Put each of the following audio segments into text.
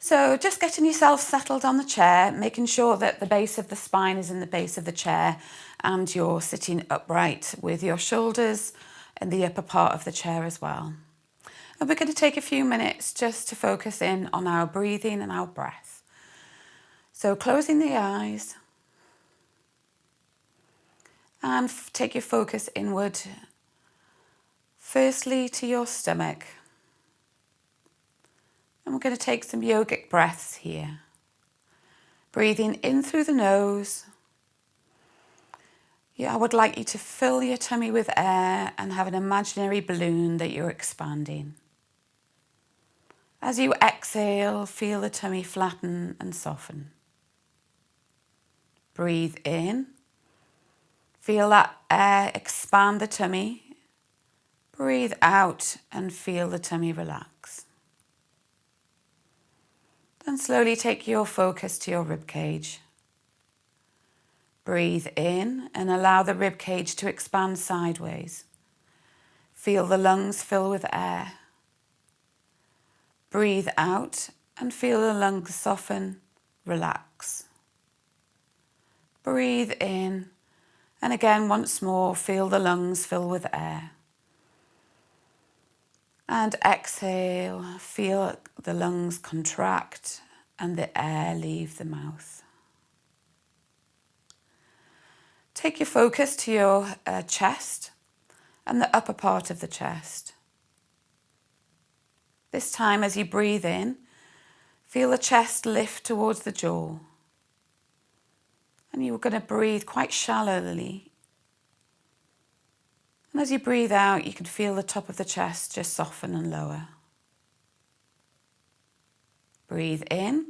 So just getting yourself settled on the chair, making sure that the base of the spine is in the base of the chair and you're sitting upright with your shoulders in the upper part of the chair as well. And we're going to take a few minutes just to focus in on our breathing and our breath. So closing the eyes and take your focus inward, firstly to your stomach. And we're going to take some yogic breaths here. Breathing in through the nose. I would like you to fill your tummy with air and have an imaginary balloon that you're expanding. As you exhale, feel the tummy flatten and soften. Breathe in. Feel that air expand the tummy. Breathe out and feel the tummy relax. Then slowly take your focus to your rib cage. Breathe in and allow the rib cage to expand sideways. Feel the lungs fill with air. Breathe out and feel the lungs soften, relax. Breathe in and again once more feel the lungs fill with air. And exhale, feel the lungs contract and the air leave the mouth. Take your focus to your chest and the upper part of the chest. This time as you breathe in, feel the chest lift towards the jaw. And you're going to breathe quite shallowly. And as you breathe out, you can feel the top of the chest just soften and lower. Breathe in,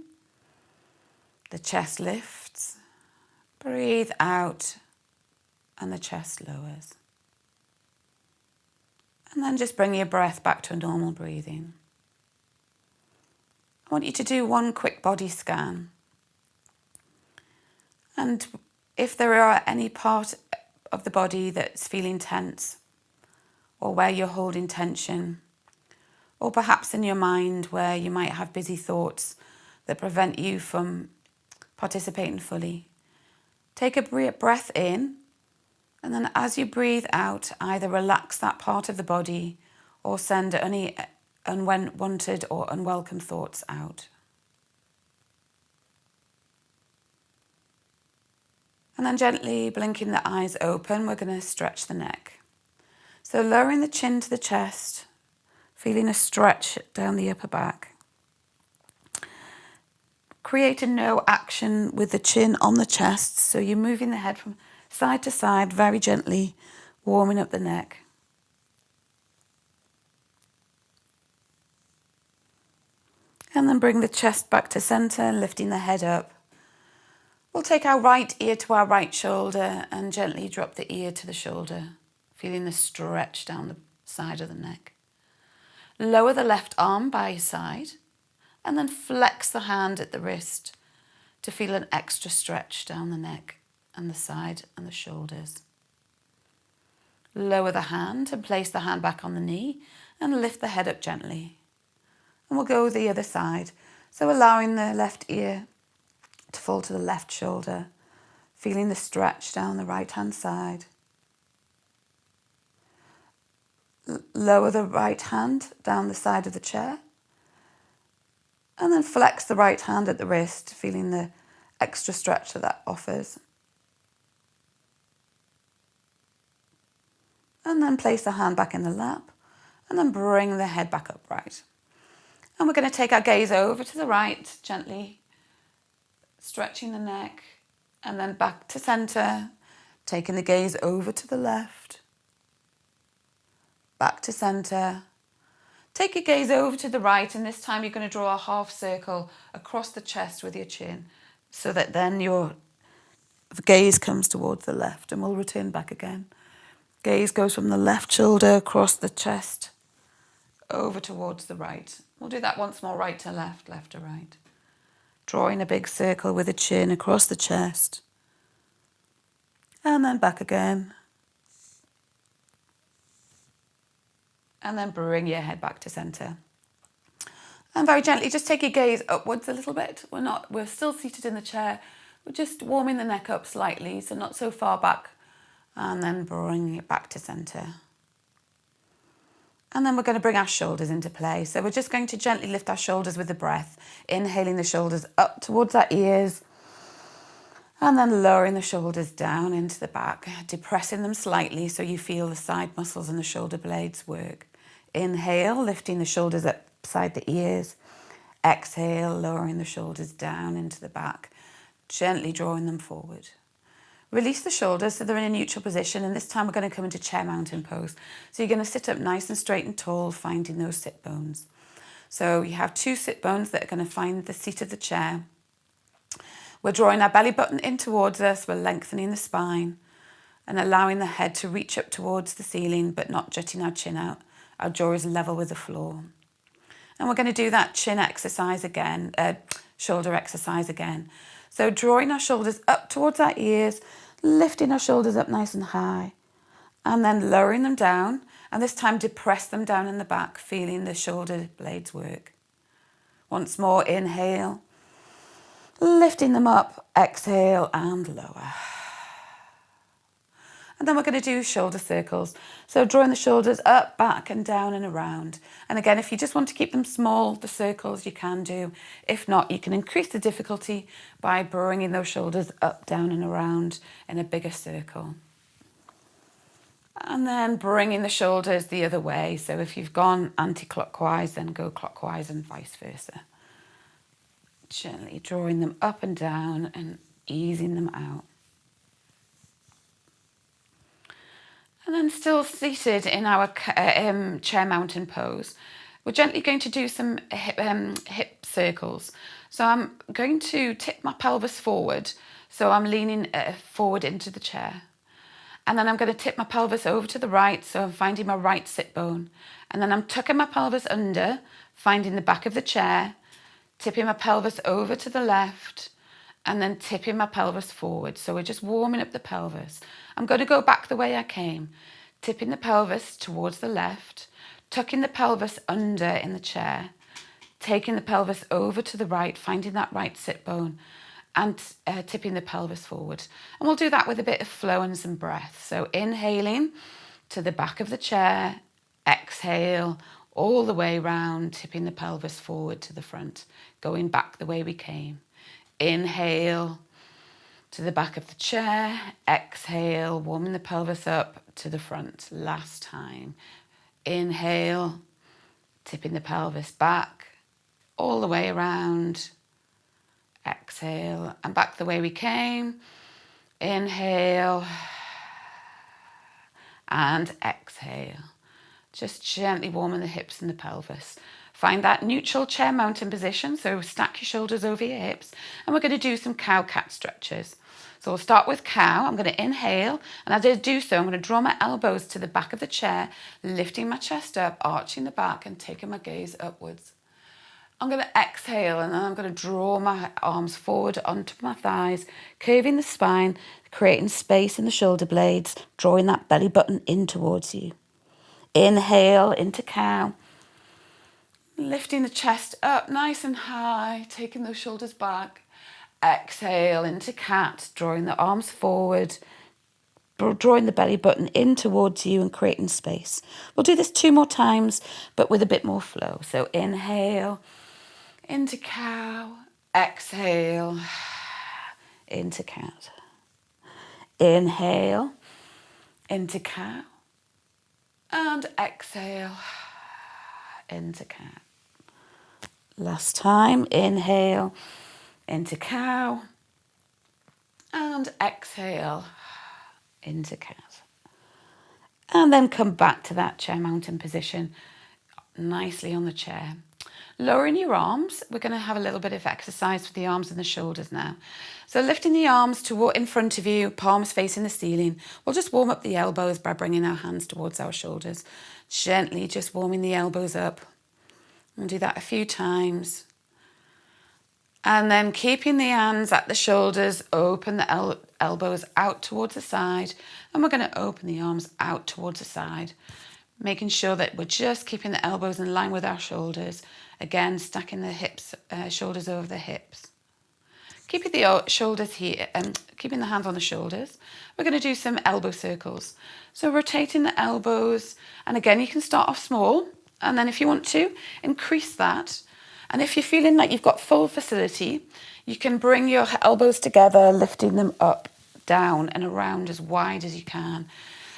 the chest lifts. Breathe out, and the chest lowers. And then just bring your breath back to a normal breathing. I want you to do one quick body scan. And if there are any part of the body that's feeling tense, or where you're holding tension, or perhaps in your mind where you might have busy thoughts that prevent you from participating fully, take a breath in, and then as you breathe out, either relax that part of the body or send any unwanted or unwelcome thoughts out. And then gently blinking the eyes open, we're going to stretch the neck. So lowering the chin to the chest, feeling a stretch down the upper back. Create a no action with the chin on the chest, so you're moving the head from side to side very gently, warming up the neck. And then bring the chest back to center, lifting the head up. We'll take our right ear to our right shoulder and gently drop the ear to the shoulder, feeling the stretch down the side of the neck. Lower the left arm by your side and then flex the hand at the wrist to feel an extra stretch down the neck and the side and the shoulders. Lower the hand and place the hand back on the knee and lift the head up gently. And we'll go the other side. So allowing the left ear to fall to the left shoulder, feeling the stretch down the right hand side. Lower the right hand down the side of the chair. And then flex the right hand at the wrist, feeling the extra stretch that offers. And then place the hand back in the lap. And then bring the head back upright. And we're going to take our gaze over to the right, gently stretching the neck. And then back to center, taking the gaze over to the left. Back to center. Take your gaze over to the right, and this time you're going to draw a half circle across the chest with your chin, so that then your gaze comes towards the left, and we'll return back again. Gaze goes from the left shoulder across the chest, over towards the right. We'll do that once more, right to left, left to right. Drawing a big circle with the chin across the chest, and then back again. And then bring your head back to center. And very gently, just take your gaze upwards a little bit. We're still seated in the chair. We're just warming the neck up slightly, so not so far back. And then bringing it back to centre. And then we're going to bring our shoulders into play. So we're just going to gently lift our shoulders with the breath, inhaling the shoulders up towards our ears, and then lowering the shoulders down into the back, depressing them slightly so you feel the side muscles and the shoulder blades work. Inhale, lifting the shoulders up beside the ears. Exhale, lowering the shoulders down into the back, gently drawing them forward. Release the shoulders so they're in a neutral position, and this time we're going to come into chair mountain pose. So you're going to sit up nice and straight and tall, finding those sit bones. So you have 2 sit bones that are going to find the seat of the chair. We're drawing our belly button in towards us, we're lengthening the spine and allowing the head to reach up towards the ceiling but not jutting our chin out. Our jaw is level with the floor. And we're going to do that chin exercise again, shoulder exercise again. So drawing our shoulders up towards our ears, lifting our shoulders up nice and high, and then lowering them down. And this time depress them down in the back, feeling the shoulder blades work. Once more, inhale, lifting them up, exhale and lower. And then we're going to do shoulder circles. So drawing the shoulders up, back and down and around. And again, if you just want to keep them small, the circles, you can do. If not, you can increase the difficulty by bringing those shoulders up, down and around in a bigger circle. And then bringing the shoulders the other way. So if you've gone anti-clockwise, then go clockwise and vice versa. Gently drawing them up and down and easing them out. And then still seated in our chair mountain pose, we're gently going to do some hip circles. So I'm going to tip my pelvis forward. So I'm leaning forward into the chair. And then I'm going to tip my pelvis over to the right. So I'm finding my right sit bone. And then I'm tucking my pelvis under, finding the back of the chair, tipping my pelvis over to the left, and then tipping my pelvis forward. So we're just warming up the pelvis. I'm going to go back the way I came, tipping the pelvis towards the left, tucking the pelvis under in the chair, taking the pelvis over to the right, finding that right sit bone, and tipping the pelvis forward. And we'll do that with a bit of flow and some breath. So inhaling to the back of the chair, exhale all the way round, tipping the pelvis forward to the front, going back the way we came. Inhale to the back of the chair, exhale, warming the pelvis up to the front. Last time. Inhale, tipping the pelvis back, all the way around. Exhale, and back the way we came. Inhale, and exhale. Just gently warming the hips and the pelvis. Find that neutral chair mountain position, so stack your shoulders over your hips, and we're going to do some cow-cat stretches. So we'll start with cow. I'm going to inhale, and as I do so, I'm going to draw my elbows to the back of the chair, lifting my chest up, arching the back, and taking my gaze upwards. I'm going to exhale, and then I'm going to draw my arms forward onto my thighs, curving the spine, creating space in the shoulder blades, drawing that belly button in towards you. Inhale into cow. Lifting the chest up nice and high, taking those shoulders back. Exhale into cat, drawing the arms forward, drawing the belly button in towards you and creating space. We'll do this 2 more times, but with a bit more flow. So inhale into cow, exhale into cat. Inhale into cow and exhale into cat. Last time, inhale into cow and exhale into cat. And then come back to that chair mountain position, nicely on the chair. Lowering your arms, we're going to have a little bit of exercise for the arms and the shoulders now. So lifting the arms in front of you, palms facing the ceiling. We'll just warm up the elbows by bringing our hands towards our shoulders. Gently just warming the elbows up. We'll do that a few times. And then keeping the hands at the shoulders, open the elbows out towards the side. And we're going to open the arms out towards the side. Making sure that we're just keeping the elbows in line with our shoulders. Again, stacking the hips, shoulders over the hips. Keeping the shoulders here, keeping the hands on the shoulders. We're going to do some elbow circles. So rotating the elbows, and again, you can start off small, and then if you want to, increase that. And if you're feeling like you've got full facility, you can bring your elbows together, lifting them up, down, and around as wide as you can.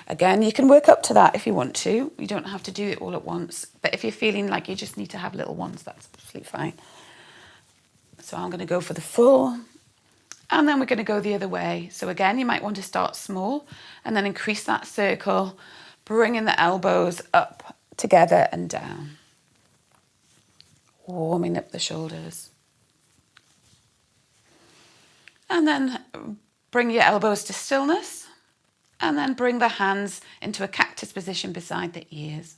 Again, you can work up to that if you want to. You don't have to do it all at once. But if you're feeling like you just need to have little ones, that's absolutely fine. So I'm going to go for the full, and then we're going to go the other way. So again, you might want to start small and then increase that circle, bringing the elbows up together and down. Warming up the shoulders. And then bring your elbows to stillness, and then bring the hands into a cactus position beside the ears.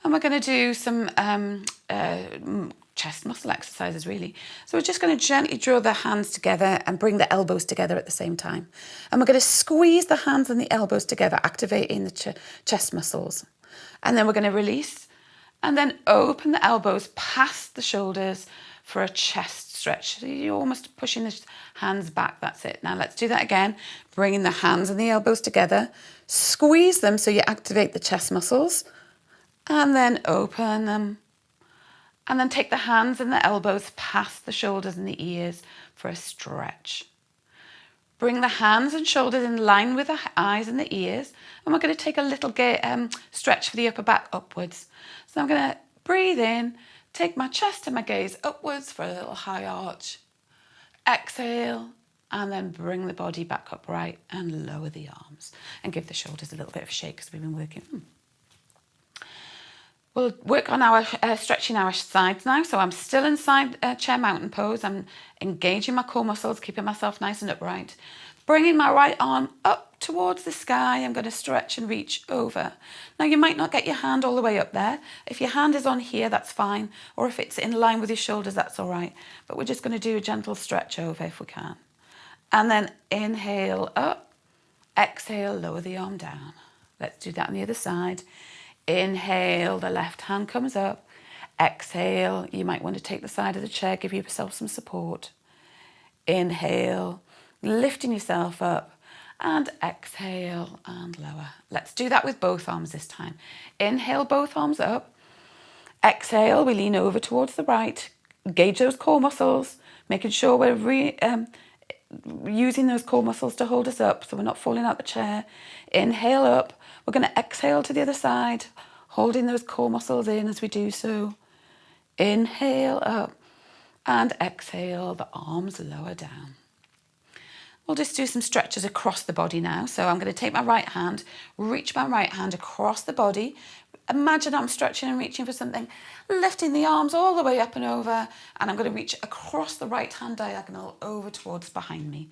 And we're going to do some chest muscle exercises, really. So we're just going to gently draw the hands together and bring the elbows together at the same time. And we're going to squeeze the hands and the elbows together, activating the chest muscles. And then we're going to release, and then open the elbows past the shoulders for a chest stretch. So you're almost pushing the hands back. That's it. Now let's do that again. Bringing the hands and the elbows together. Squeeze them so you activate the chest muscles. And then open them. And then take the hands and the elbows past the shoulders and the ears for a stretch. Bring the hands and shoulders in line with the eyes and the ears. And we're going to take a little stretch for the upper back upwards. So I'm going to breathe in, take my chest and my gaze upwards for a little high arch. Exhale, and then bring the body back upright and lower the arms. And give the shoulders a little bit of a shake because we've been working. We'll work on our stretching our sides now. So I'm still inside chair mountain pose. I'm engaging my core muscles, keeping myself nice and upright. Bringing my right arm up towards the sky. I'm going to stretch and reach over. Now you might not get your hand all the way up there. If your hand is on here, that's fine. Or if it's in line with your shoulders, that's all right. But we're just going to do a gentle stretch over if we can. And then inhale up. Exhale, lower the arm down. Let's do that on the other side. Inhale, the left hand comes up. Exhale, you might want to take the side of the chair, give yourself some support. Inhale, lifting yourself up, and exhale and lower. Let's do that with both arms this time. Inhale, both arms up. Exhale, we lean over towards the right. Engage those core muscles, making sure we're using those core muscles to hold us up so we're not falling out the chair. Inhale up. We're going to exhale to the other side, holding those core muscles in as we do so. Inhale up and exhale, the arms lower down. We'll just do some stretches across the body now. So I'm going to take my right hand, reach my right hand across the body. Imagine I'm stretching and reaching for something, lifting the arms all the way up and over, and I'm going to reach across the right hand diagonal over towards behind me.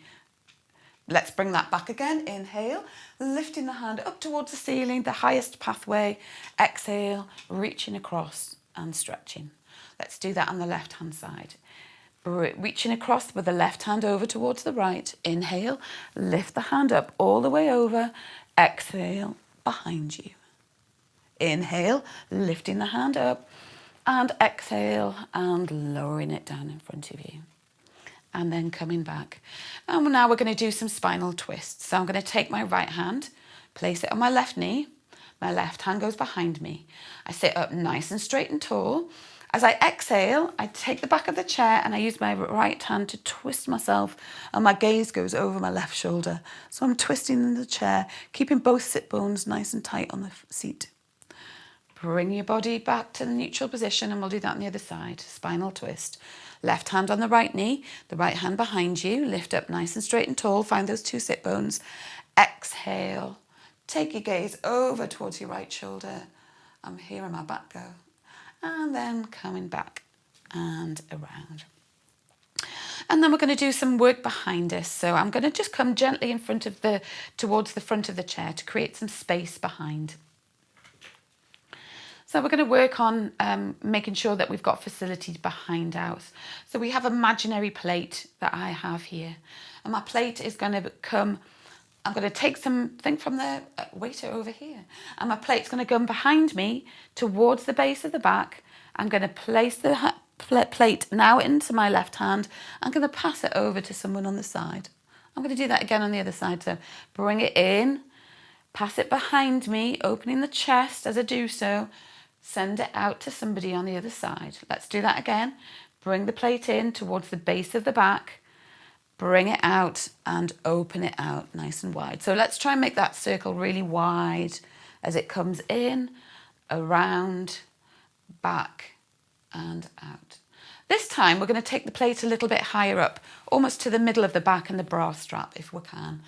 Let's bring that back again. Inhale, lifting the hand up towards the ceiling, the highest pathway. Exhale, reaching across and stretching. Let's do that on the left hand side. Reaching across with the left hand over towards the right. Inhale, lift the hand up all the way over. Exhale, behind you. Inhale, lifting the hand up, and exhale and lowering it down in front of you. And then coming back. And now we're going to do some spinal twists. So I'm going to take my right hand, place it on my left knee. My left hand goes behind me. I sit up nice and straight and tall. As I exhale, I take the back of the chair and I use my right hand to twist myself, and my gaze goes over my left shoulder. So I'm twisting in the chair, keeping both sit bones nice and tight on the seat. Bring your body back to the neutral position, and we'll do that on the other side. Spinal twist. Left hand on the right knee, the right hand behind you. Lift up nice and straight and tall. Find those two sit bones. Exhale. Take your gaze over towards your right shoulder. I'm hearing my back go. And then coming back and around. And then we're going to do some work behind us. So I'm going to just come gently towards the front of the chair to create some space behind. So we're going to work on making sure that we've got facility behind us. So we have an imaginary plate that I have here. And my plate is going to come I'm going to take something from the waiter over here, and my plate's going to come behind me towards the base of the back. I'm going to place the plate now into my left hand. I'm going to pass it over to someone on the side. I'm going to do that again on the other side. So bring it in, pass it behind me, opening the chest as I do so. Send it out to somebody on the other side. Let's do that again. Bring the plate in towards the base of the back. Bring it out and open it out nice and wide. So let's try and make that circle really wide as it comes in, around, back and out. This time we're going to take the plate a little bit higher up, almost to the middle of the back and the bra strap if we can.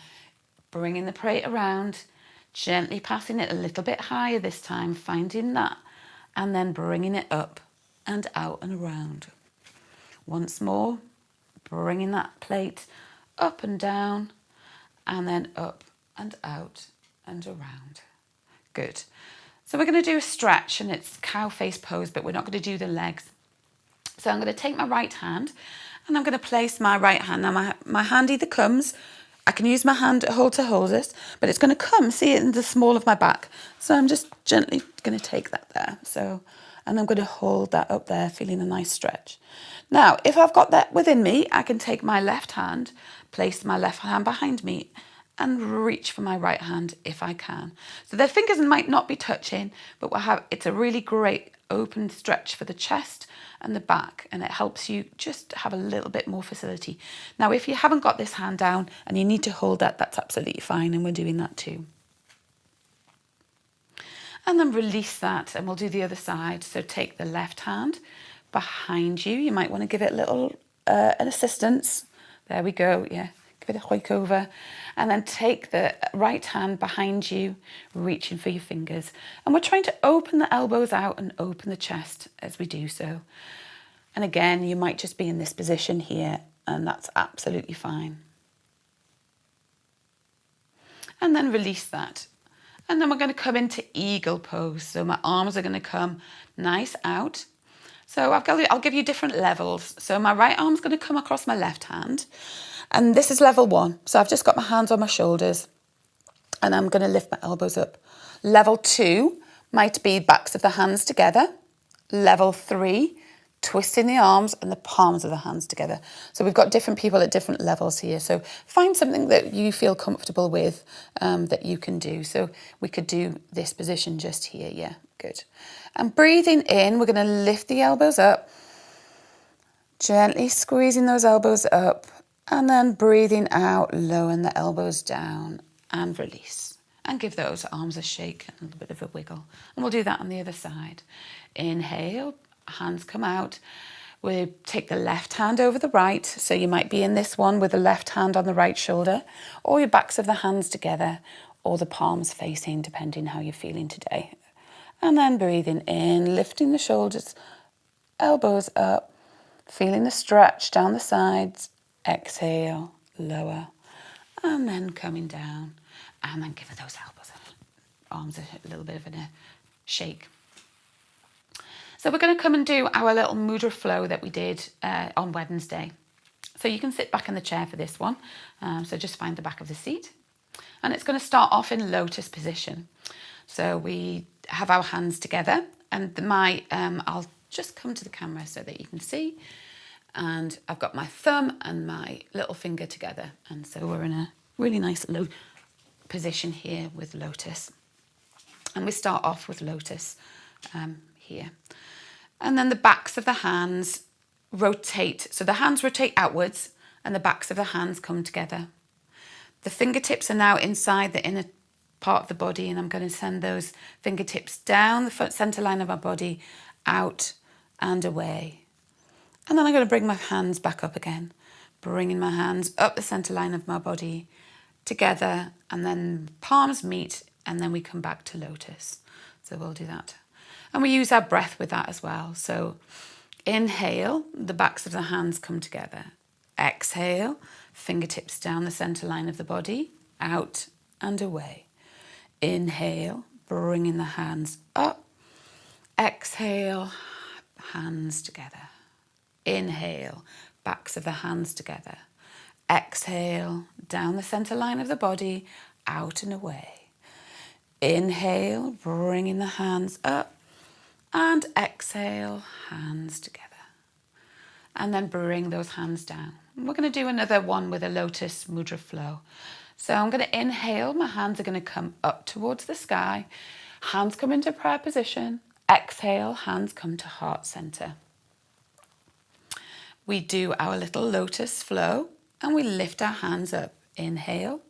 Bringing the plate around, gently passing it a little bit higher this time, finding that, and then bringing it up and out and around. Once more, bringing that plate up and down, and then up and out and around. Good. So we're going to do a stretch, and it's cow face pose, but we're not going to do the legs. So I'm going to take my right hand, and I'm going to place my right hand. Now my hand either comes, I can use my hand to hold this, but it's going to come, see it in the small of my back. So I'm just gently going to take that there. So, and I'm going to hold that up there, feeling a nice stretch. Now, if I've got that within me, I can take my left hand, place my left hand behind me, and reach for my right hand if I can. So the fingers might not be touching, but it's a really great open stretch for the chest and the back, and it helps you just have a little bit more facility. Now, if you haven't got this hand down and you need to hold that, that's absolutely fine, and we're doing that too. And then release that, and we'll do the other side. So take the left hand behind you. You might want to give it a little an assistance. There we go, yeah. Give it a hoik over. And then take the right hand behind you, reaching for your fingers. And we're trying to open the elbows out and open the chest as we do so. And again, you might just be in this position here, and that's absolutely fine. And then release that. And then we're going to come into eagle pose. So my arms are going to come nice out. So I'll give you different levels. So my right arm's going to come across my left hand. And this is level 1. So I've just got my hands on my shoulders, and I'm going to lift my elbows up. Level 2 might be backs of the hands together. Level 3, twisting the arms and the palms of the hands together. So we've got different people at different levels here. So find something that you feel comfortable with that you can do. So we could do this position just here. Yeah, good. And breathing in, we're going to lift the elbows up, gently squeezing those elbows up, and then breathing out, lowering the elbows down and release. And give those arms a shake and a little bit of a wiggle. And we'll do that on the other side. Inhale, hands come out. We take the left hand over the right. So you might be in this one with the left hand on the right shoulder, or your backs of the hands together, or the palms facing, depending how you're feeling today. And then breathing in, lifting the shoulders, elbows up, feeling the stretch down the sides. Exhale, lower, and then coming down, and then give those arms a little bit of a shake. So we're going to come and do our little mudra flow that we did on Wednesday. So you can sit back in the chair for this one. So just find the back of the seat. And it's going to start off in lotus position. So we have our hands together, and I'll just come to the camera so that you can see. And I've got my thumb and my little finger together. And so we're in a really nice low position here with lotus. And we start off with lotus here. And then the backs of the hands rotate. So the hands rotate outwards and the backs of the hands come together. The fingertips are now inside the inner part of the body, and I'm going to send those fingertips down the center line of my body, out and away. And then I'm going to bring my hands back up again, bringing my hands up the center line of my body together, and then palms meet, and then we come back to lotus. So we'll do that. And we use our breath with that as well. So inhale, the backs of the hands come together. Exhale, fingertips down the center line of the body, out and away. Inhale, bringing the hands up. Exhale, hands together. Inhale, backs of the hands together. Exhale, down the center line of the body, out and away. Inhale, bringing the hands up, and exhale, hands together. And then bring those hands down. We're going to do another one with a lotus mudra flow. So I'm going to inhale, my hands are going to come up towards the sky. Hands come into prayer position. Exhale, hands come to heart center. We do our little lotus flow and we lift our hands up. Inhale,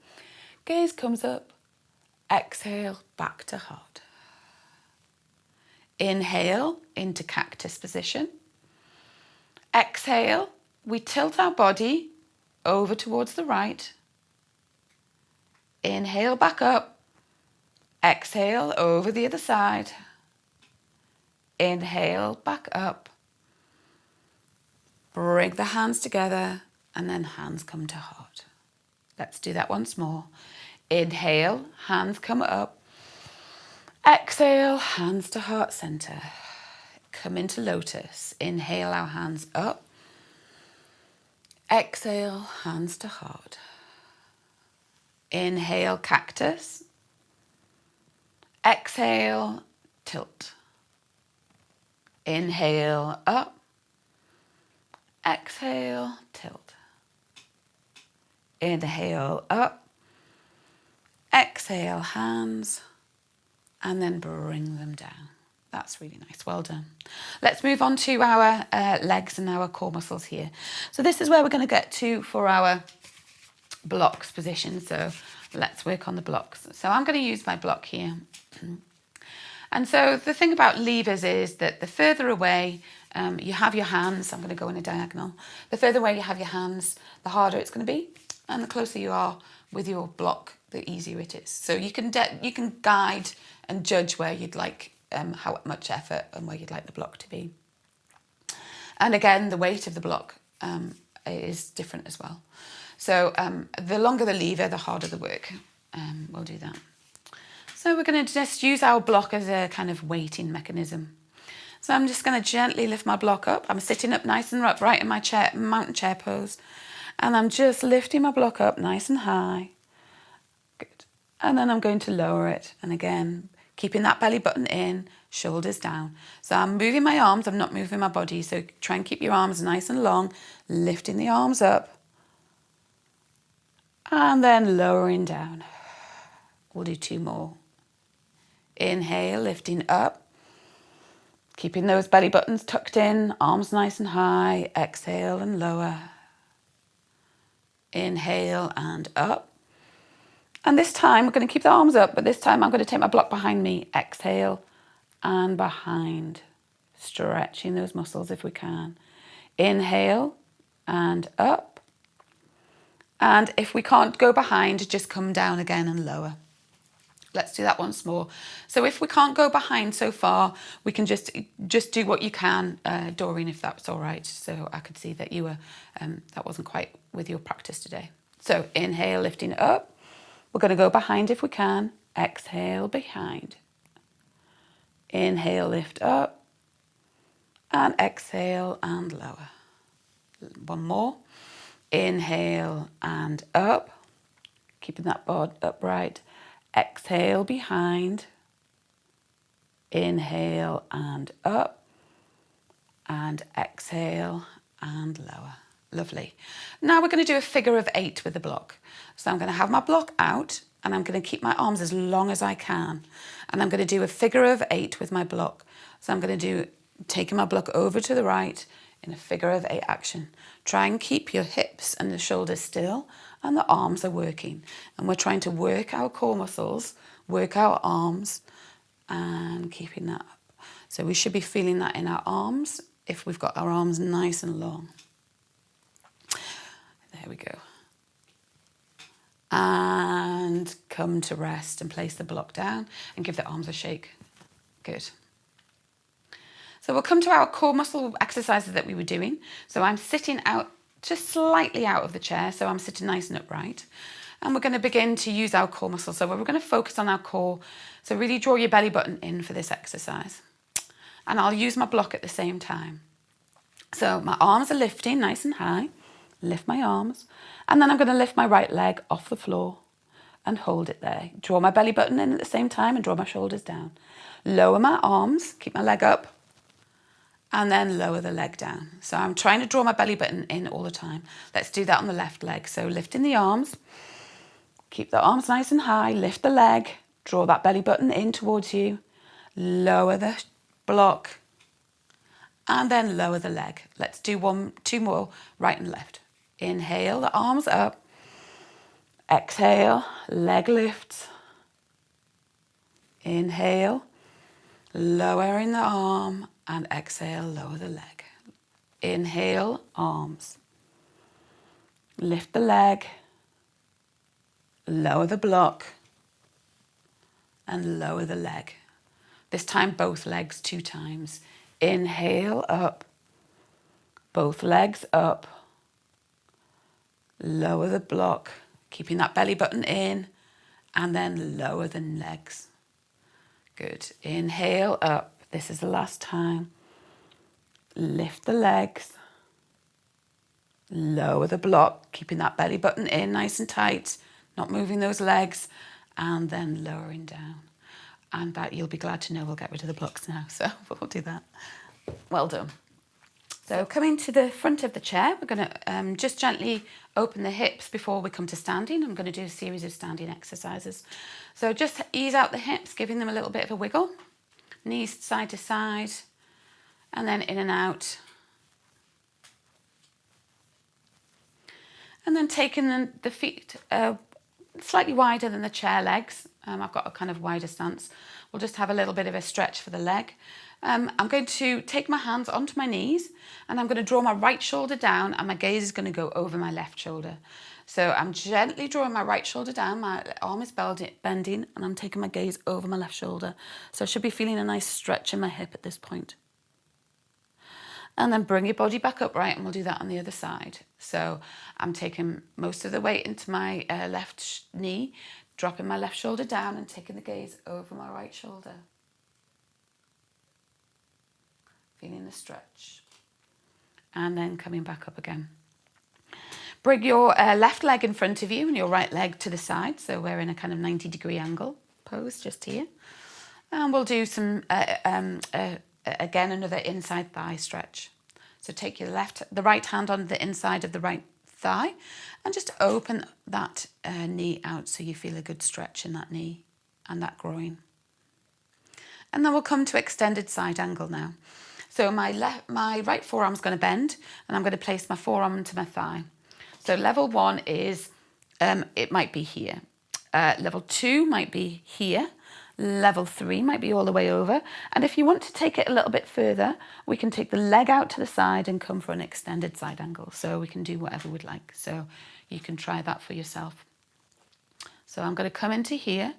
gaze comes up. Exhale, back to heart. Inhale into cactus position. Exhale, we tilt our body over towards the right. Inhale, back up. Exhale, over the other side. Inhale, back up. Bring the hands together and then hands come to heart. Let's do that once more. Inhale, hands come up. Exhale, hands to heart center. Come into lotus. Inhale our hands up. Exhale, hands to heart. Inhale, cactus. Exhale, tilt. Inhale, up. Exhale, tilt. Inhale, up. Exhale, hands. And then bring them down. That's really nice. Well done. Let's move on to our legs and our core muscles here. So this is where we're going to get to for our blocks position. So let's work on the blocks. So I'm going to use my block here. And so the thing about levers is that the further away you have your hands, I'm going to go in a diagonal. The further away you have your hands, the harder it's going to be. And the closer you are with your block, the easier it is. So you can guide and judge where you'd like, how much effort and where you'd like the block to be. And again, the weight of the block is different as well. So the longer the lever, the harder the work. We'll do that. So we're going to just use our block as a kind of weighting mechanism. So I'm just going to gently lift my block up. I'm sitting up nice and upright in my chair, mountain chair pose. And I'm just lifting my block up nice and high. Good. And then I'm going to lower it. And again, keeping that belly button in, shoulders down. So I'm moving my arms, I'm not moving my body. So try and keep your arms nice and long, lifting the arms up. And then lowering down. We'll do 2 more. Inhale, lifting up. Keeping those belly buttons tucked in, arms nice and high. Exhale and lower. Inhale and up. And this time, we're going to keep the arms up, but this time I'm going to take my block behind me. Exhale and behind. Stretching those muscles if we can. Inhale and up. And if we can't go behind, just come down again and lower. Let's do that once more. So if we can't go behind so far, we can just do what you can, Doreen, if that's all right. So I could see that you were, that wasn't quite with your practice today. So inhale, lifting up. We're going to go behind if we can. Exhale, behind. Inhale, lift up. And exhale and lower. One more. Inhale and up. Keeping that bod upright. Exhale, behind. Inhale and up. And exhale and lower. Lovely. Now we're going to do a figure of 8 with the block. So I'm going to have my block out and I'm going to keep my arms as long as I can. And I'm going to do a figure of 8 with my block. So I'm going to do taking my block over to the right in a figure of 8 action. Try and keep your hips and the shoulders still and the arms are working. And we're trying to work our core muscles, work our arms and keeping that up. So we should be feeling that in our arms if we've got our arms nice and long. There we go. And come to rest and place the block down and give the arms a shake. Good. So we'll come to our core muscle exercises that we were doing. So I'm sitting out, just slightly out of the chair. So I'm sitting nice and upright. And we're going to begin to use our core muscles. So we're going to focus on our core. So really draw your belly button in for this exercise. And I'll use my block at the same time. So my arms are lifting nice and high. lift my arms, and then I'm going to lift my right leg off the floor and hold it there. Draw my belly button in at the same time and draw my shoulders down. Lower my arms, keep my leg up, and then lower the leg down. So I'm trying to draw my belly button in all the time. Let's do that on the left leg. So lifting the arms, keep the arms nice and high, lift the leg, draw that belly button in towards you, lower the block, and then lower the leg. Let's do two more, right and left. Inhale, the arms up. Exhale, leg lifts. Inhale, lowering the arm, and exhale, lower the leg. Inhale, arms. Lift the leg, lower the block, and lower the leg. This time, both legs 2 times. Inhale, up. Both legs up. Lower the block, keeping that belly button in, and then lower the legs. Good. Inhale, up. This is the last time. Lift the legs. Lower the block, keeping that belly button in nice and tight, not moving those legs, and then lowering down. And that, you'll be glad to know, we'll get rid of the blocks now, so we'll do that. Well done. So coming to the front of the chair, we're going to just gently open the hips before we come to standing. I'm going to do a series of standing exercises. So just ease out the hips, giving them a little bit of a wiggle. Knees side to side, and then in and out. And then taking the feet slightly wider than the chair legs. I've got a kind of wider stance. We'll just have a little bit of a stretch for the leg. I'm going to take my hands onto my knees, and I'm going to draw my right shoulder down, and my gaze is going to go over my left shoulder. So I'm gently drawing my right shoulder down, my arm is bending, and I'm taking my gaze over my left shoulder. So I should be feeling a nice stretch in my hip at this point. And then bring your body back upright, and we'll do that on the other side. So I'm taking most of the weight into my left knee, dropping my left shoulder down and taking the gaze over my right shoulder. Feeling the stretch. And then coming back up again. Bring your left leg in front of you and your right leg to the side. So we're in a kind of 90-degree angle pose just here. And we'll do some, again, another inside thigh stretch. So take the right hand on the inside of the right thigh and just open that knee out so you feel a good stretch in that knee and that groin. And then we'll come to extended side angle now. So my right forearm's going to bend, and I'm going to place my forearm into my thigh. So level 1 is, it might be here. Level 2 might be here. Level 3 might be all the way over. And if you want to take it a little bit further, we can take the leg out to the side and come for an extended side angle. So we can do whatever we'd like. So you can try that for yourself. So I'm going to come into here.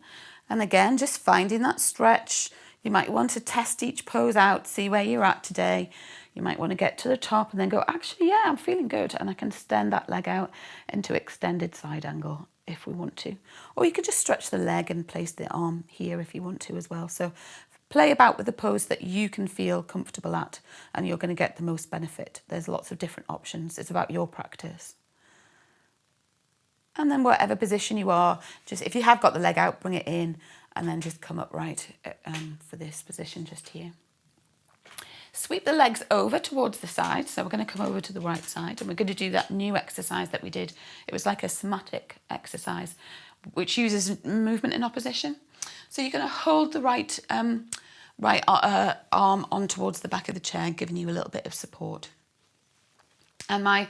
And again, just finding that stretch. You might want to test each pose out, see where you're at today. You might want to get to the top and then go, actually, yeah, I'm feeling good. And I can extend that leg out into extended side angle if we want to. Or you could just stretch the leg and place the arm here if you want to as well. So play about with the pose that you can feel comfortable at, and you're going to get the most benefit. There's lots of different options. It's about your practice. And then whatever position you are, just if you have got the leg out, bring it in, and then just come upright for this position just here. Sweep the legs over towards the side. So we're going to come over to the right side, and we're going to do that new exercise that we did. It was like a somatic exercise, which uses movement in opposition. So you're going to hold the right arm on towards the back of the chair, giving you a little bit of support. And my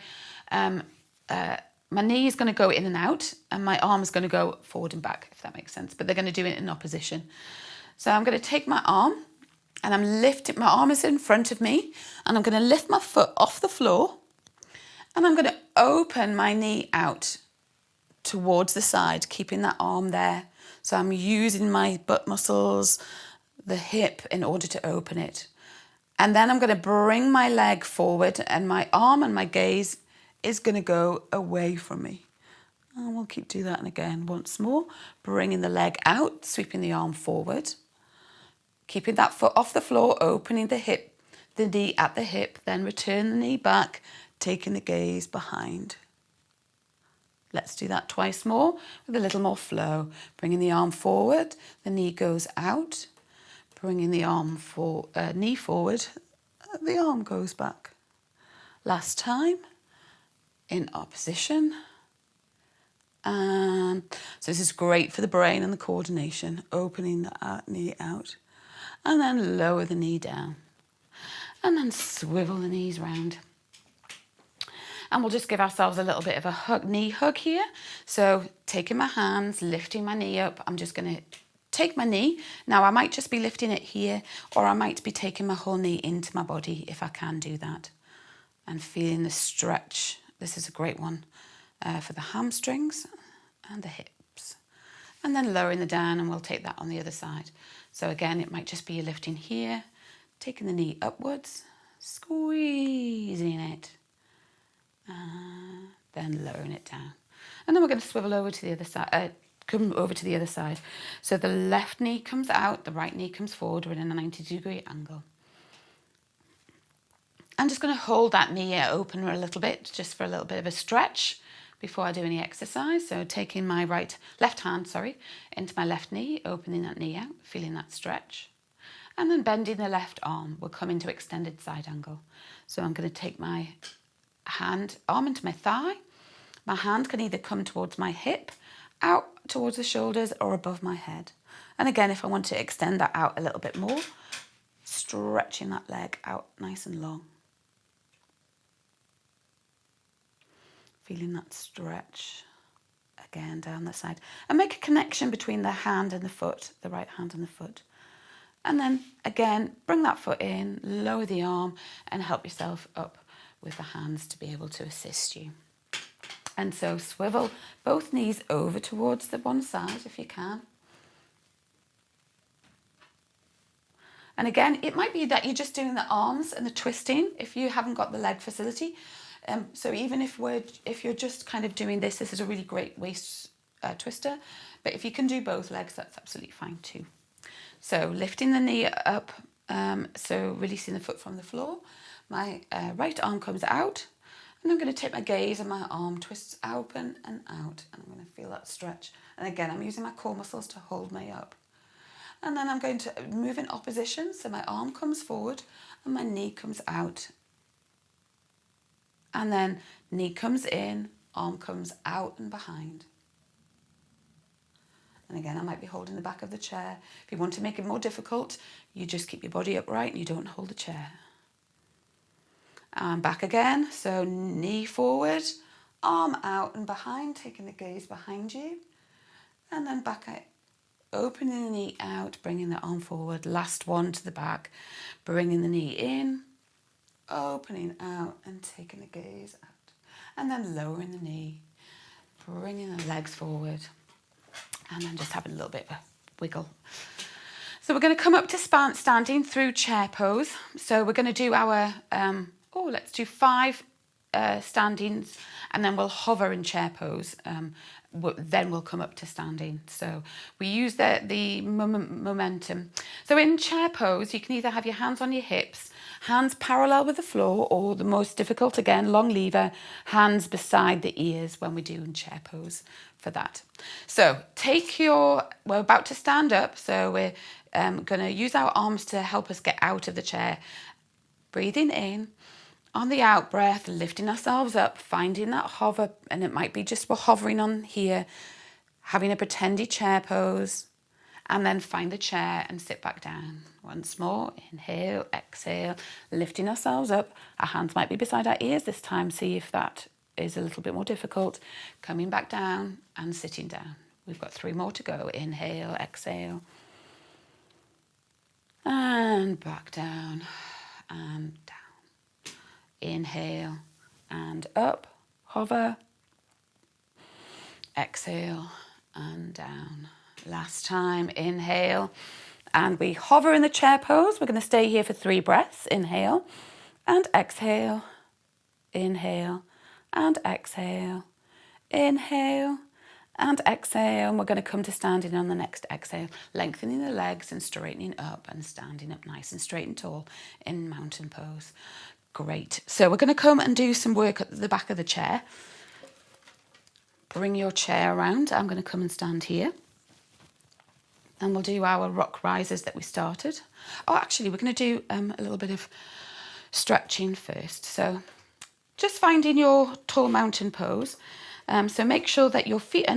knee is going to go in and out, and my arm is going to go forward and back, if that makes sense. But they're going to do it in opposition. So I'm going to take my arm, and I'm lifting, my arm is in front of me, and I'm going to lift my foot off the floor, and I'm going to open my knee out towards the side, keeping that arm there. So I'm using my butt muscles, the hip, in order to open it. And then I'm going to bring my leg forward, and my arm and my gaze is going to go away from me. And we'll keep doing that. And again, once more, bringing the leg out, sweeping the arm forward, keeping that foot off the floor, opening the hip, the knee at the hip, then return the knee back, taking the gaze behind. Let's do that twice more with a little more flow. Bringing the arm forward, the knee goes out. Bringing the knee forward, the arm goes back. Last time, in opposition. And so this is great for the brain and the coordination. Opening the knee out. And then lower the knee down. And then swivel the knees round. And we'll just give ourselves a little bit of a knee hug here. So taking my hands, lifting my knee up. I'm just going to take my knee. Now I might just be lifting it here, or I might be taking my whole knee into my body if I can do that. And feeling the stretch. This is a great one for the hamstrings and the hips. And then lowering the down, and we'll take that on the other side. So again, it might just be you lifting here, taking the knee upwards, squeezing it. Then lowering it down. And then we're going to swivel over to the other side, come over to the other side. So the left knee comes out, the right knee comes forward. We're in a 90-degree angle. I'm just going to hold that knee open a little bit, just for a little bit of a stretch before I do any exercise. So taking my left hand into my left knee, opening that knee out, feeling that stretch. And then bending the left arm. We'll come into extended side angle. So I'm going to take my arm into my thigh. My hand can either come towards my hip, out towards the shoulders, or above my head. And again, if I want to extend that out a little bit more, stretching that leg out nice and long. Feeling that stretch again down the side. And make a connection between the hand and the foot, the right hand and the foot. And then again, bring that foot in, lower the arm, and help yourself up with the hands to be able to assist you. And so swivel both knees over towards the one side if you can. And again, it might be that you're just doing the arms and the twisting if you haven't got the leg facility. So even if you're just kind of doing this is a really great waist twister. But if you can do both legs, that's absolutely fine too. So lifting the knee up, so releasing the foot from the floor. My right arm comes out, and I'm going to take my gaze and my arm twists open and out, and I'm going to feel that stretch. And again, I'm using my core muscles to hold me up. And then I'm going to move in opposition, so my arm comes forward and my knee comes out. And then knee comes in, arm comes out and behind. And again, I might be holding the back of the chair. If you want to make it more difficult, you just keep your body upright and you don't hold the chair. And back again, so knee forward, arm out and behind, taking the gaze behind you. And then back out, opening the knee out, bringing the arm forward. Last one to the back, bringing the knee in, opening out and taking the gaze out. And then lowering the knee, bringing the legs forward. And then just having a little bit of a wiggle. So we're going to come up to standing through chair pose. So we're going to do our, let's do 5 standings, and then we'll hover in chair pose. Then we'll come up to standing. So we use the momentum. So in chair pose, you can either have your hands on your hips, hands parallel with the floor, or the most difficult, again, long lever, hands beside the ears when we do in chair pose for that. So we're about to stand up, so we're going to use our arms to help us get out of the chair. Breathing in. On the out breath, lifting ourselves up, finding that hover, and it might be just we're hovering on here, having a pretendy chair pose, and then find the chair and sit back down. Once more, inhale, exhale, lifting ourselves up. Our hands might be beside our ears this time, see if that is a little bit more difficult. Coming back down and sitting down. We've got 3 more to go. Inhale, exhale, and back down and down. Inhale and up, hover, exhale and down. Last time, inhale, and we hover in the chair pose. We're going to stay here for 3 breaths. Inhale and exhale, inhale and exhale, inhale and exhale. And we're going to come to standing on the next exhale, lengthening the legs and straightening up and standing up nice and straight and tall in mountain pose. Great. So we're going to come and do some work at the back of the chair. bring your chair around. I'm going to come and stand here. And we'll do our rock rises that we started. Oh, actually, we're going to do a little bit of stretching first. So just finding your tall mountain pose. So make sure that your feet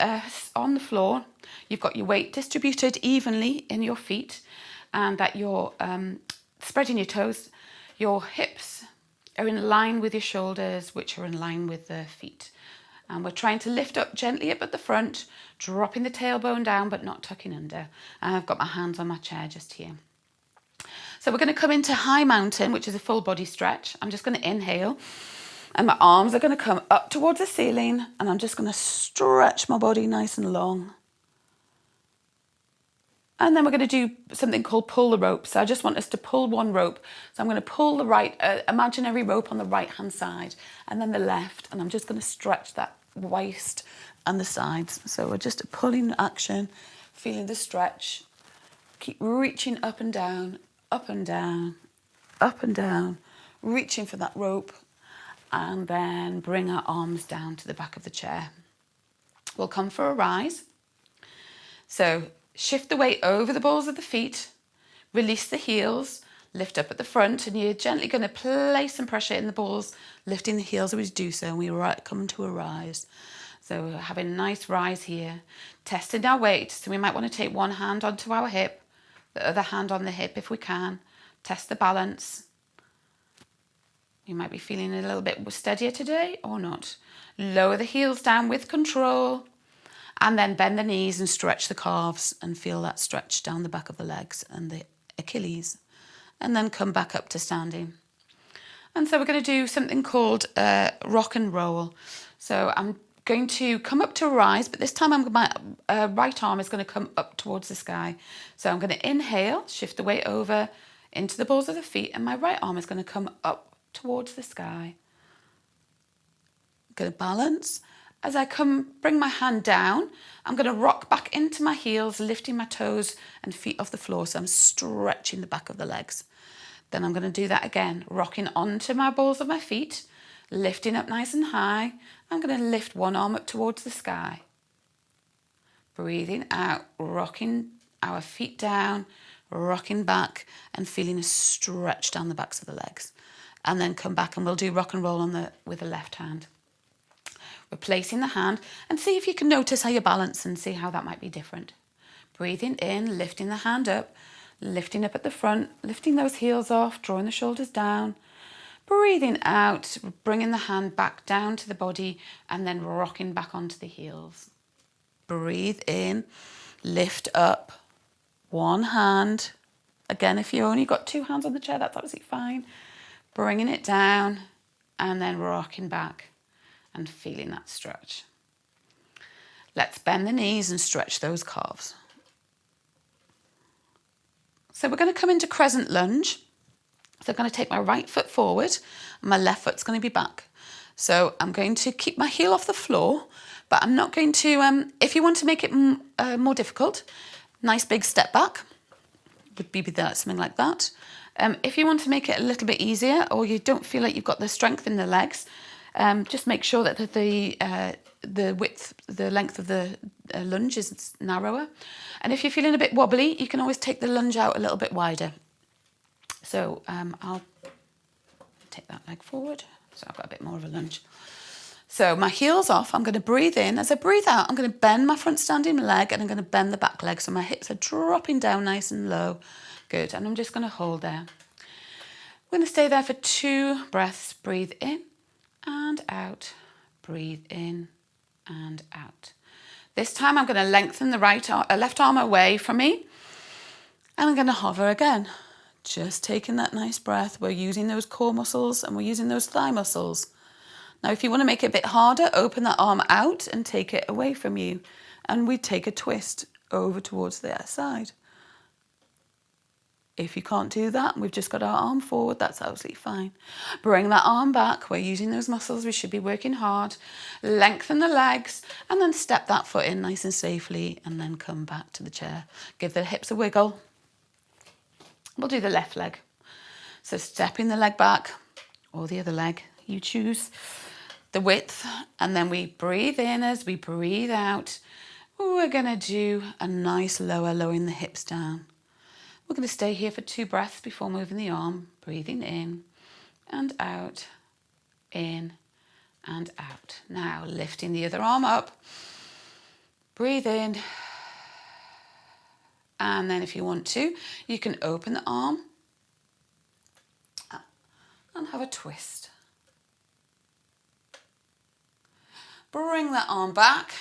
are on the floor. You've got your weight distributed evenly in your feet, and that you're spreading your toes. Your hips are in line with your shoulders, which are in line with the feet. And we're trying to lift up gently up at the front, dropping the tailbone down but not tucking under. And I've got my hands on my chair just here. So we're going to come into high mountain, which is a full body stretch. I'm just going to inhale, and my arms are going to come up towards the ceiling, and I'm just going to stretch my body nice and long. And then we're going to do something called pull the rope. So I just want us to pull one rope. So I'm going to pull the right, imaginary rope on the right hand side, and then the left. And I'm just going to stretch that waist and the sides. So we're just pulling action, feeling the stretch. Keep reaching up and down, up and down, up and down, reaching for that rope. And then bring our arms down to the back of the chair. We'll come for a rise. So shift the weight over the balls of the feet, release the heels, lift up at the front, and you're gently going to place some pressure in the balls, lifting the heels as we do so, and we come to a rise. So we're having a nice rise here, testing our weight. So we might want to take one hand onto our hip, the other hand on the hip if we can, test the balance. You might be feeling a little bit steadier today or not. Lower the heels down with control, and then bend the knees and stretch the calves and feel that stretch down the back of the legs and the Achilles. And then come back up to standing. And so we're going to do something called rock and roll. So I'm going to come up to a rise, but this time my right arm is going to come up towards the sky. So I'm going to inhale, shift the weight over into the balls of the feet, and my right arm is going to come up towards the sky. I'm going to balance. As I bring my hand down, I'm going to rock back into my heels, lifting my toes and feet off the floor. So I'm stretching the back of the legs. Then I'm going to do that again, rocking onto my balls of my feet, lifting up nice and high. I'm going to lift one arm up towards the sky. Breathing out, rocking our feet down, rocking back and feeling a stretch down the backs of the legs. And then come back and we'll do rock and roll with the left hand. Replacing the hand, and see if you can notice how you balance and see how that might be different. Breathing in, lifting the hand up, lifting up at the front, lifting those heels off, drawing the shoulders down. Breathing out, bringing the hand back down to the body and then rocking back onto the heels. Breathe in, lift up, one hand. Again, if you only got two hands on the chair, that's absolutely fine. Bringing it down and then rocking back and feeling that stretch. Let's bend the knees and stretch those calves. So we're going to come into crescent lunge. So I'm going to take my right foot forward and my left foot's going to be back. So I'm going to keep my heel off the floor, but I'm not going to, if you want to make it more difficult, nice big step back, would be something like that. If you want to make it a little bit easier, or you don't feel like you've got the strength in the legs, just make sure that the length of the lunge is narrower. And if you're feeling a bit wobbly, you can always take the lunge out a little bit wider. So I'll take that leg forward. So I've got a bit more of a lunge. So my heel's off. I'm going to breathe in. As I breathe out, I'm going to bend my front standing leg and I'm going to bend the back leg. So my hips are dropping down nice and low. Good. And I'm just going to hold there. I'm going to stay there for 2 breaths. Breathe in and out. Breathe in and out. This time I'm going to lengthen the left arm away from me. And I'm going to hover again. Just taking that nice breath. We're using those core muscles and we're using those thigh muscles. Now, if you want to make it a bit harder, open that arm out and take it away from you. And we take a twist over towards the other side. If you can't do that, we've just got our arm forward, that's absolutely fine. Bring that arm back. We're using those muscles. We should be working hard. Lengthen the legs and then step that foot in nice and safely and then come back to the chair. Give the hips a wiggle. We'll do the left leg. So stepping the leg back or the other leg, you choose. the width, and then we breathe in as we breathe out. We're going to do a nice lower, lowering the hips down. We're going to stay here for 2 breaths before moving the arm, breathing in and out, in and out. Now lifting the other arm up, breathe in, and then if you want to, you can open the arm and have a twist. Bring that arm back,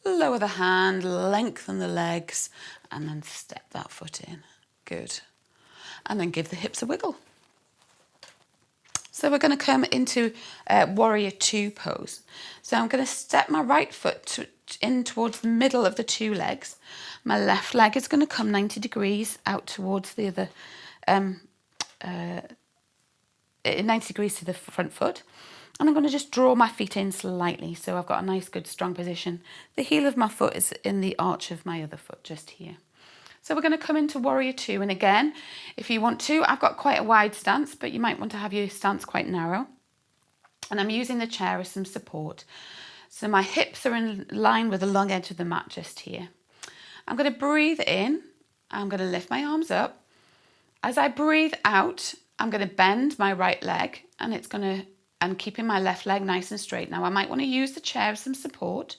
lower the hand, lengthen the legs, and then step that foot in. Good. And then give the hips a wiggle. So we're going to come into Warrior 2 pose. So I'm going to step my right foot in towards the middle of the 2 legs. My left leg is going to come 90 degrees out towards the other, 90 degrees to the front foot. And I'm going to just draw my feet in slightly, so I've got a nice, good, strong position. The heel of my foot is in the arch of my other foot, just here. So we're going to come into Warrior 2. And again, if you want to, I've got quite a wide stance, but you might want to have your stance quite narrow. And I'm using the chair as some support. So my hips are in line with the long edge of the mat just here. I'm going to breathe in. I'm going to lift my arms up. As I breathe out, I'm going to bend my right leg, and keeping my left leg nice and straight. Now I might want to use the chair as some support,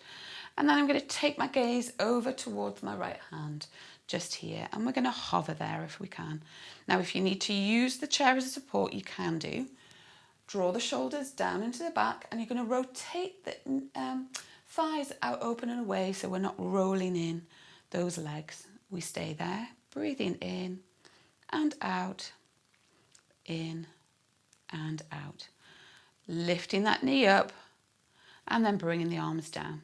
and then I'm going to take my gaze over towards my right hand, just here, and we're going to hover there if we can. Now if you need to use the chair as a support, you can do. Draw the shoulders down into the back, and you're going to rotate the thighs out, open and away, so we're not rolling in those legs. We stay there, breathing in and out, in and out. Lifting that knee up and then bringing the arms down.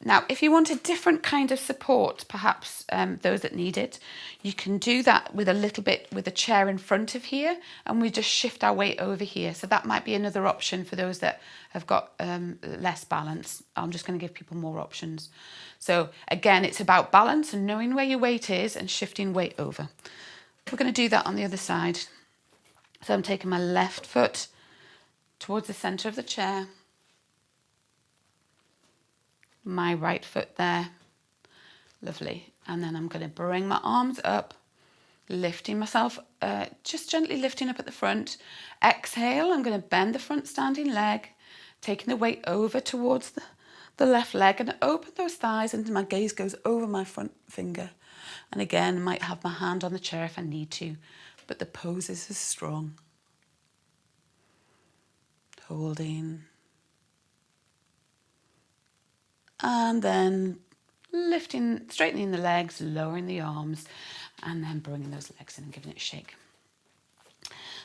Now, if you want a different kind of support, perhaps those that need it, you can do that with a little bit with a chair in front of here, and we just shift our weight over here. So that might be another option for those that have got less balance. I'm just going to give people more options. So again, it's about balance and knowing where your weight is and shifting weight over. We're going to do that on the other side. So I'm taking my left foot towards the centre of the chair. My right foot there. Lovely. And then I'm going to bring my arms up, lifting myself, just gently lifting up at the front. Exhale, I'm going to bend the front standing leg, taking the weight over towards the left leg, and open those thighs, and my gaze goes over my front finger. And again, I might have my hand on the chair if I need to, but the pose is as strong. Holding. And then lifting, straightening the legs, lowering the arms, and then bringing those legs in and giving it a shake.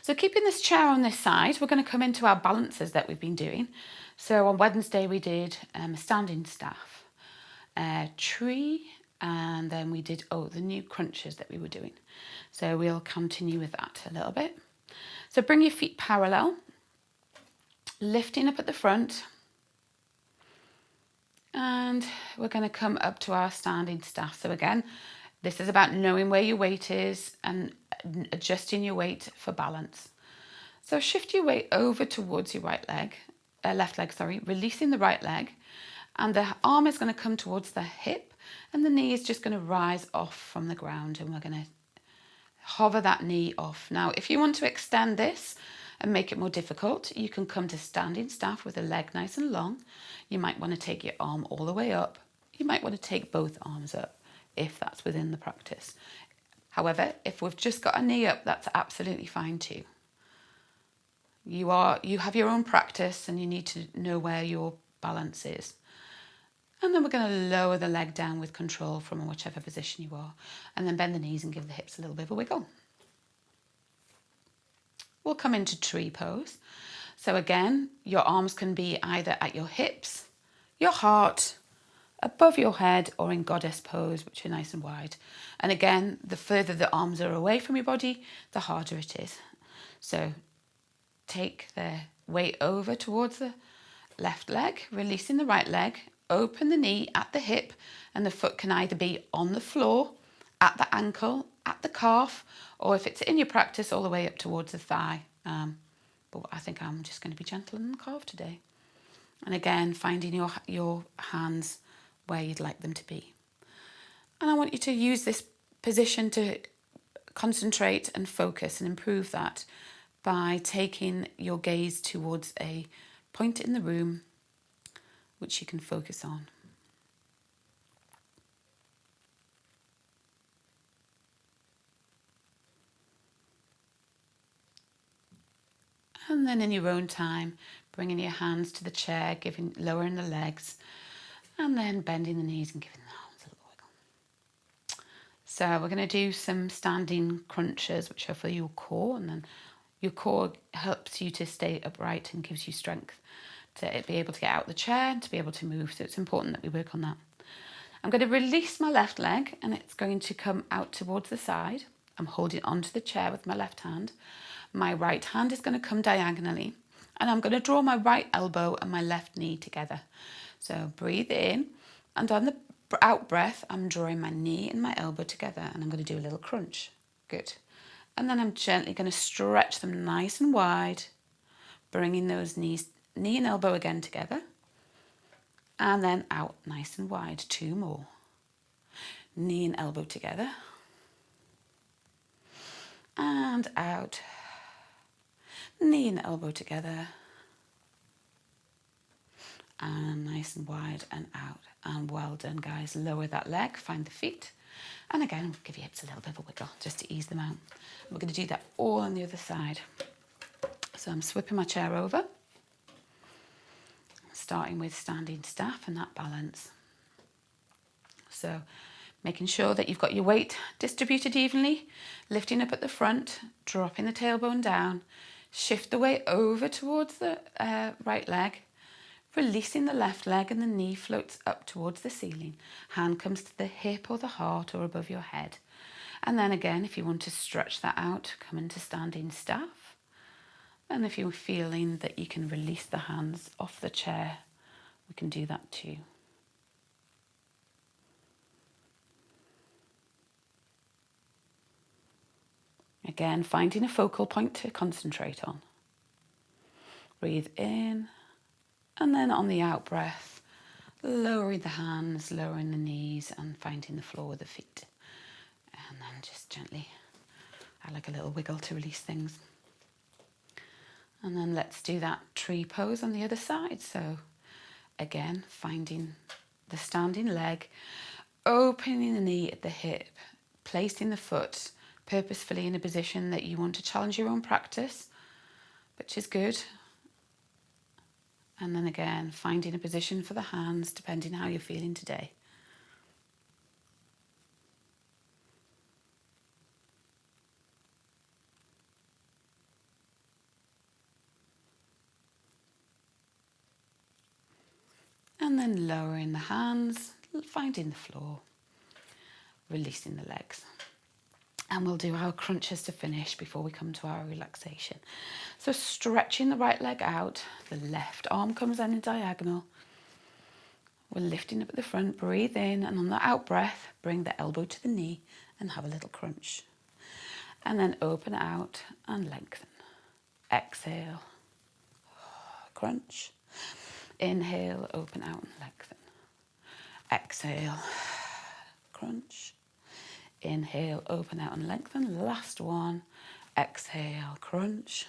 So keeping this chair on this side, we're going to come into our balances that we've been doing. So on Wednesday we did a standing staff, a tree, and then we did, the new crunches that we were doing. So we'll continue with that a little bit. So bring your feet parallel, lifting up at the front, and we're going to come up to our standing staff. So again, this is about knowing where your weight is and adjusting your weight for balance. So shift your weight over towards your left leg, releasing the right leg, and the arm is going to come towards the hip, and the knee is just going to rise off from the ground, and we're going to hover that knee off. Now, if you want to extend this and make it more difficult, you can come to standing staff with the leg nice and long. You might want to take your arm all the way up. You might want to take both arms up if that's within the practice. However, if we've just got a knee up, that's absolutely fine too. You have your own practice, and you need to know where your balance is. And then we're going to lower the leg down with control from whichever position you are, and then bend the knees and give the hips a little bit of a wiggle. We'll come into tree pose. So again, your arms can be either at your hips, your heart, above your head, or in goddess pose, which are nice and wide. And again, the further the arms are away from your body, the harder it is. So take the weight over towards the left leg, releasing the right leg, open the knee at the hip, and the foot can either be on the floor, at the ankle, at the calf, or if it's in your practice, all the way up towards the thigh. but I think I'm just going to be gentle on the calf today. And again, finding your hands where you'd like them to be. And I want you to use this position to concentrate and focus and improve that by taking your gaze towards a point in the room which you can focus on. And then in your own time, bringing your hands to the chair, lowering the legs, and then bending the knees and giving the arms a little wiggle. So we're going to do some standing crunches, which are for your core, and then your core helps you to stay upright and gives you strength to be able to get out the chair and to be able to move. So it's important that we work on that. I'm going to release my left leg and it's going to come out towards the side. I'm holding onto the chair with my left hand. My right hand is going to come diagonally and I'm going to draw my right elbow and my left knee together. So breathe in, and on the out breath, I'm drawing my knee and my elbow together and I'm going to do a little crunch. Good. And then I'm gently going to stretch them nice and wide, bringing those knee and elbow again together. And then out nice and wide, 2 more. Knee and elbow together. And out. Knee and elbow together. And nice and wide and out. And well done, guys. Lower that leg, find the feet. And again, give your hips a little bit of a wiggle just to ease them out. We're going to do that all on the other side. So I'm swipping my chair over. Starting with standing staff and that balance. So making sure that you've got your weight distributed evenly, lifting up at the front, dropping the tailbone down, shift the weight over towards the right leg, releasing the left leg and the knee floats up towards the ceiling. Hand comes to the hip or the heart or above your head. And then again, if you want to stretch that out, come into standing staff. And if you're feeling that you can release the hands off the chair, we can do that too. Again, finding a focal point to concentrate on. Breathe in, and then on the out breath, lowering the hands, lowering the knees, and finding the floor with the feet. And then just gently, I like a little wiggle to release things. And then let's do that tree pose on the other side. So again, finding the standing leg, opening the knee at the hip, placing the foot purposefully in a position that you want to challenge your own practice, which is good. And then again, finding a position for the hands, depending how you're feeling today. And then lowering the hands, finding the floor, releasing the legs. And we'll do our crunches to finish before we come to our relaxation. So stretching the right leg out, the left arm comes in diagonal. We're lifting up at the front, breathe in, and on the out breath, bring the elbow to the knee and have a little crunch. And then open out and lengthen. Exhale, crunch. Inhale, open out and lengthen. Exhale, crunch. Inhale, open out and lengthen. Last one. Exhale, crunch.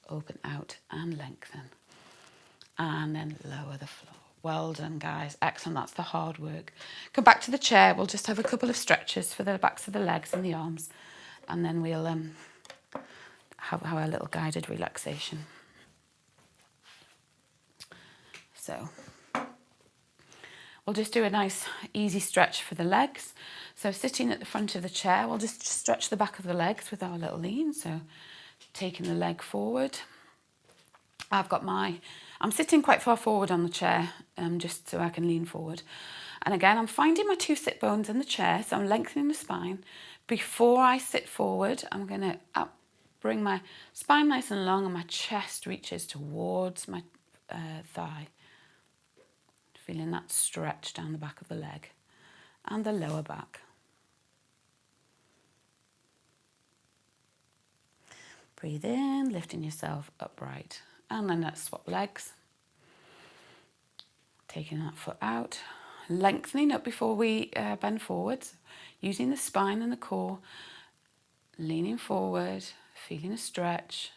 Open out and lengthen. And then lower the floor. Well done, guys. Excellent. That's the hard work. Come back to the chair. We'll just have a couple of stretches for the backs of the legs and the arms. And then we'll have our little guided relaxation. So we'll just do a nice easy stretch for the legs. So sitting at the front of the chair, we'll just stretch the back of the legs with our little lean. So taking the leg forward. I'm sitting quite far forward on the chair, just so I can lean forward. And again, I'm finding my 2 sit bones in the chair, so I'm lengthening the spine. Before I sit forward, I'm going to bring my spine nice and long and my chest reaches towards my thigh. Feeling that stretch down the back of the leg and the lower back. Breathe in, lifting yourself upright. And then let's swap legs. Taking that foot out, lengthening up before we bend forwards, using the spine and the core, leaning forward, feeling a stretch.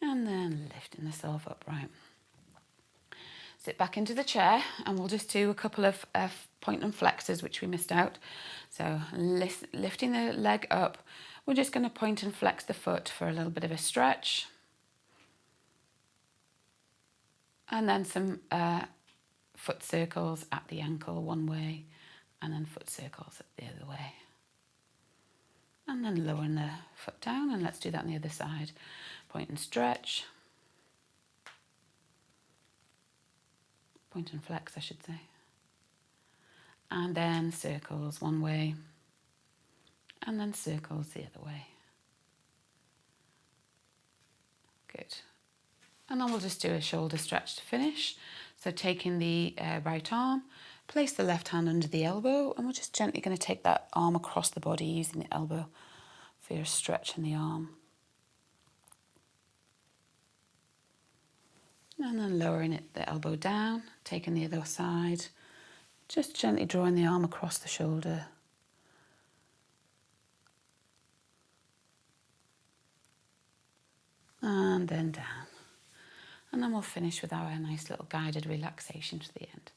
And then lifting yourself upright. Sit back into the chair and we'll just do a couple of point and flexors which we missed out. So lifting the leg up, we're just going to point and flex the foot for a little bit of a stretch. And then some foot circles at the ankle one way and then foot circles the other way. And then lowering the foot down, and let's do that on the other side. Point and stretch. Point and flex, I should say. And then circles one way and then circles the other way. Good. And then we'll just do a shoulder stretch to finish. So taking the right arm, place the left hand under the elbow, and we're just gently going to take that arm across the body using the elbow for your stretch in the arm. And then lowering the elbow down, taking the other side, just gently drawing the arm across the shoulder. And then down. And then we'll finish with our nice little guided relaxation to the end.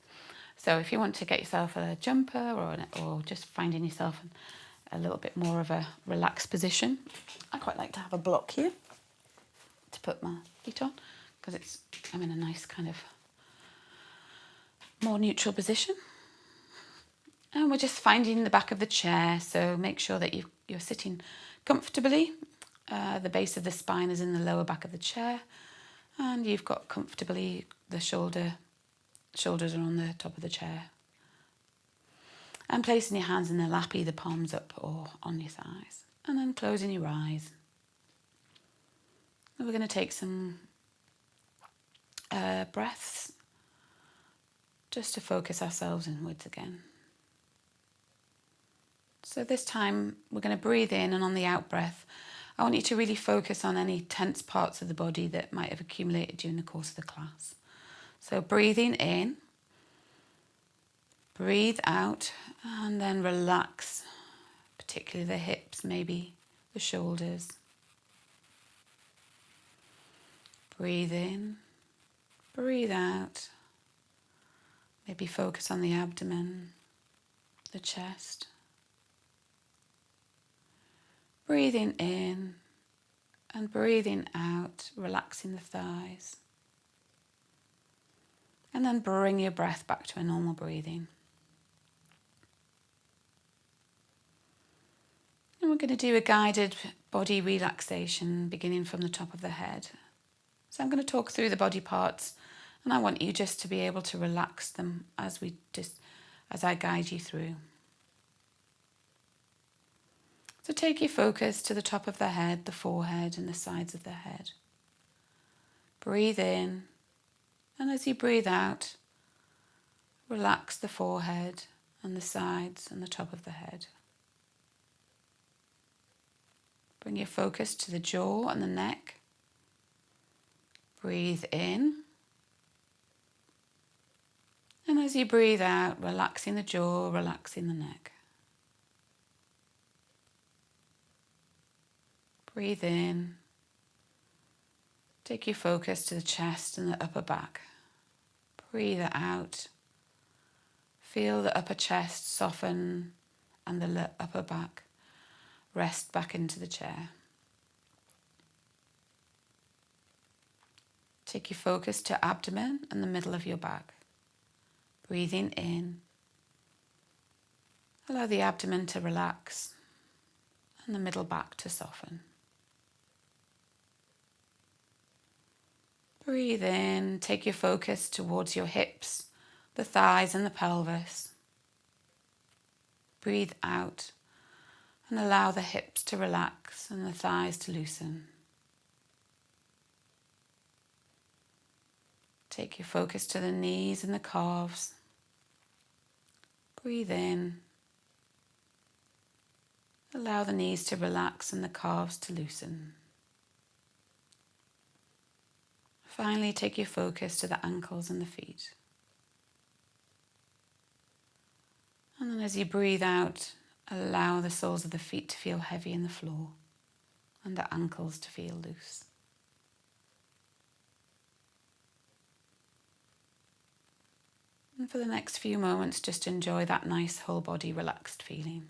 So if you want to get yourself a jumper or just finding yourself in a little bit more of a relaxed position, I quite like to have a block here to put my feet on because I'm in a nice kind of more neutral position. And we're just finding the back of the chair, so make sure that you're sitting comfortably. The base of the spine is in the lower back of the chair, and you've got comfortably the shoulders are on the top of the chair. And placing your hands in the lap, either palms up or on your thighs. And then closing your eyes. And we're going to take some breaths just to focus ourselves inwards again. So this time we're going to breathe in, and on the out breath, I want you to really focus on any tense parts of the body that might have accumulated during the course of the class. So breathing in, breathe out, and then relax, particularly the hips, maybe the shoulders. Breathe in, breathe out. Maybe focus on the abdomen, the chest. Breathing in and breathing out, relaxing the thighs. And then bring your breath back to a normal breathing. And we're going to do a guided body relaxation beginning from the top of the head. So I'm going to talk through the body parts, and I want you just to be able to relax them as I guide you through. So take your focus to the top of the head, the forehead and the sides of the head. Breathe in, and as you breathe out, relax the forehead and the sides and the top of the head. Bring your focus to the jaw and the neck. Breathe in. And as you breathe out, relaxing the jaw, relaxing the neck. Breathe in. Take your focus to the chest and the upper back. Breathe out. Feel the upper chest soften and the upper back rest back into the chair. Take your focus to abdomen and the middle of your back. Breathing in. Allow the abdomen to relax and the middle back to soften. Breathe in, take your focus towards your hips, the thighs and the pelvis. Breathe out and allow the hips to relax and the thighs to loosen. Take your focus to the knees and the calves. Breathe in Allow the knees to relax and the calves to loosen. Finally, take your focus to the ankles and the feet. And then as you breathe out, allow the soles of the feet to feel heavy in the floor and the ankles to feel loose. And for the next few moments, just enjoy that nice whole body relaxed feeling.